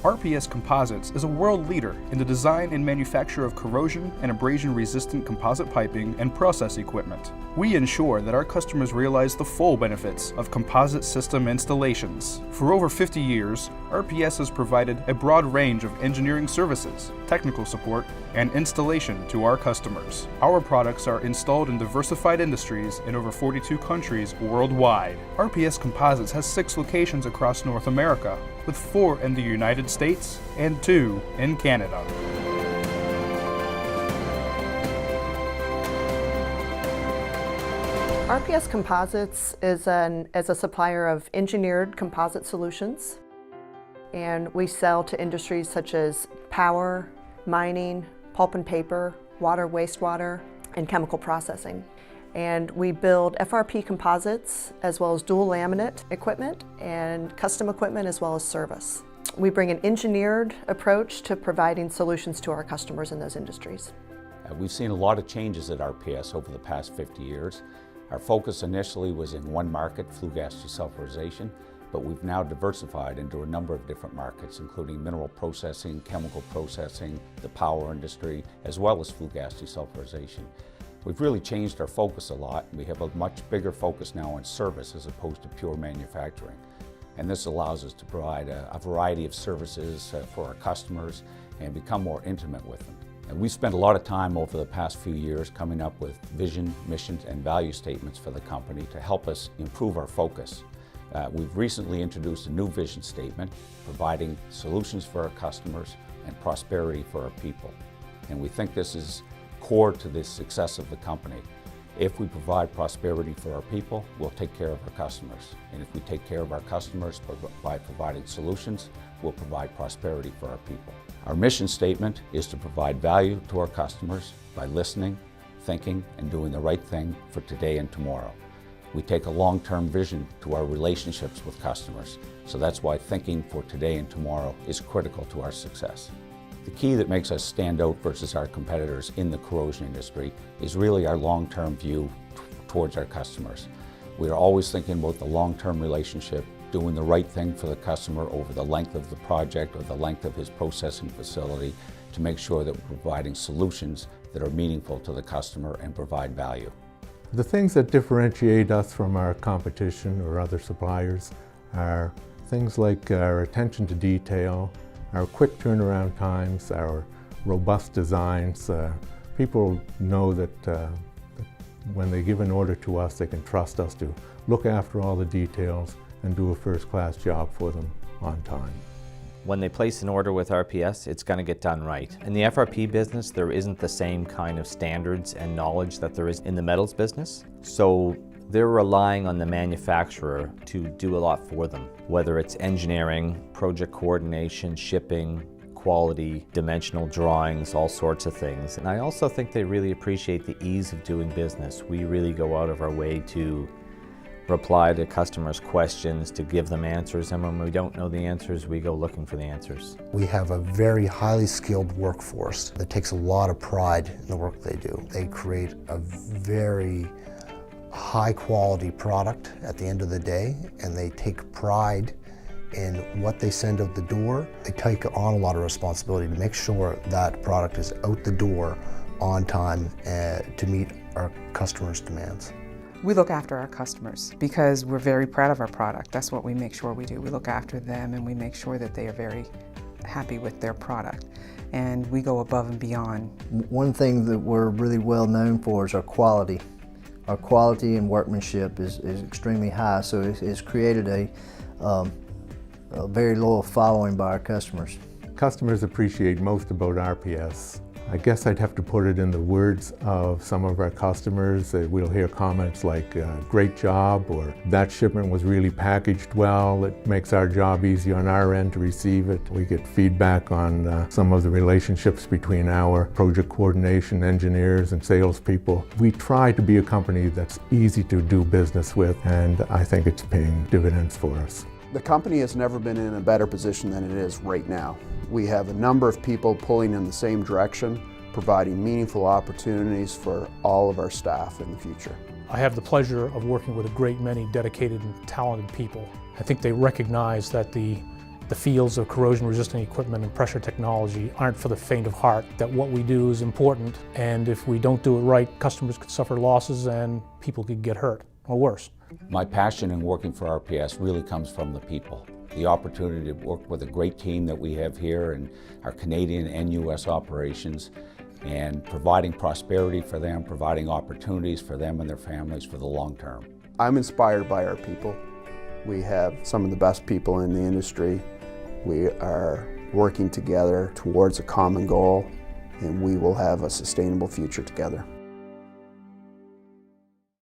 RPS Composites is a world leader in the design and manufacture of corrosion and abrasion-resistant composite piping and process equipment. We ensure that our customers realize the full benefits of composite system installations. For over 50 years, RPS has provided a broad range of engineering services, technical support, and installation to our customers. Our products are installed in diversified industries in over 42 countries worldwide. RPS Composites has 6 locations across North America, with 4 in the United States and 2 in Canada. RPS Composites is a supplier of engineered composite solutions, and we sell to industries such as power, mining, pulp and paper, water, wastewater, and chemical processing. And we build FRP composites as well as dual laminate equipment and custom equipment as well as service. We bring an engineered approach to providing solutions to our customers in those industries. We've seen a lot of changes at RPS over the past 50 years. Our focus initially was in one market, flue gas desulfurization, but we've now diversified into a number of different markets, including mineral processing, chemical processing, the power industry, as well as flue gas desulfurization. We've really changed our focus a lot. We have a much bigger focus now on service as opposed to pure manufacturing. And this allows us to provide a variety of services for our customers and become more intimate with them. And we've spent a lot of time over the past few years coming up with vision, missions, and value statements for the company to help us improve our focus. We've recently introduced a new vision statement, providing solutions for our customers and prosperity for our people. And we think this is core to the success of the company. If we provide prosperity for our people, we'll take care of our customers. And if we take care of our customers by providing solutions, we'll provide prosperity for our people. Our mission statement is to provide value to our customers by listening, thinking, and doing the right thing for today and tomorrow. We take a long-term vision to our relationships with customers, so that's why thinking for today and tomorrow is critical to our success. The key that makes us stand out versus our competitors in the corrosion industry is really our long-term view towards our customers. We are always thinking about the long-term relationship, doing the right thing for the customer over the length of the project or the length of his processing facility to make sure that we're providing solutions that are meaningful to the customer and provide value. The things that differentiate us from our competition or other suppliers are things like our attention to detail, our quick turnaround times, our robust designs. People know that when they give an order to us, they can trust us to look after all the details and do a first-class job for them on time. When they place an order with RPS, it's going to get done right. In the FRP business, there isn't the same kind of standards and knowledge that there is in the metals business. So they're relying on the manufacturer to do a lot for them, whether it's engineering, project coordination, shipping, quality, dimensional drawings, all sorts of things. And I also think they really appreciate the ease of doing business. We really go out of our way to reply to customers' questions, to give them answers, and when we don't know the answers, we go looking for the answers. We have a very highly skilled workforce that takes a lot of pride in the work they do. They create a very high quality product at the end of the day, and they take pride in what they send out the door. They take on a lot of responsibility to make sure that product is out the door on time to meet our customers' demands. We look after our customers because we're very proud of our product. That's what we make sure we do. We look after them and we make sure that they are very happy with their product. And we go above and beyond. One thing that we're really well known for is our quality. Our quality and workmanship is extremely high, so it's created a very loyal following by our customers. Customers appreciate most about RPS. I guess I'd have to put it in the words of some of our customers. We'll hear comments like, great job, or that shipment was really packaged well. It makes our job easy on our end to receive it. We get feedback on some of the relationships between our project coordination engineers and salespeople. We try to be a company that's easy to do business with, and I think it's paying dividends for us. The company has never been in a better position than it is right now. We have a number of people pulling in the same direction, providing meaningful opportunities for all of our staff in the future. I have the pleasure of working with a great many dedicated and talented people. I think they recognize that the The fields of corrosion-resistant equipment and pressure technology aren't for the faint of heart, that what we do is important, and if we don't do it right, customers could suffer losses and people could get hurt, or worse. My passion in working for RPS really comes from the people. The opportunity to work with a great team that we have here in our Canadian and US operations, and providing prosperity for them, providing opportunities for them and their families for the long term. I'm inspired by our people. We have some of the best people in the industry. We are working together towards a common goal, and we will have a sustainable future together.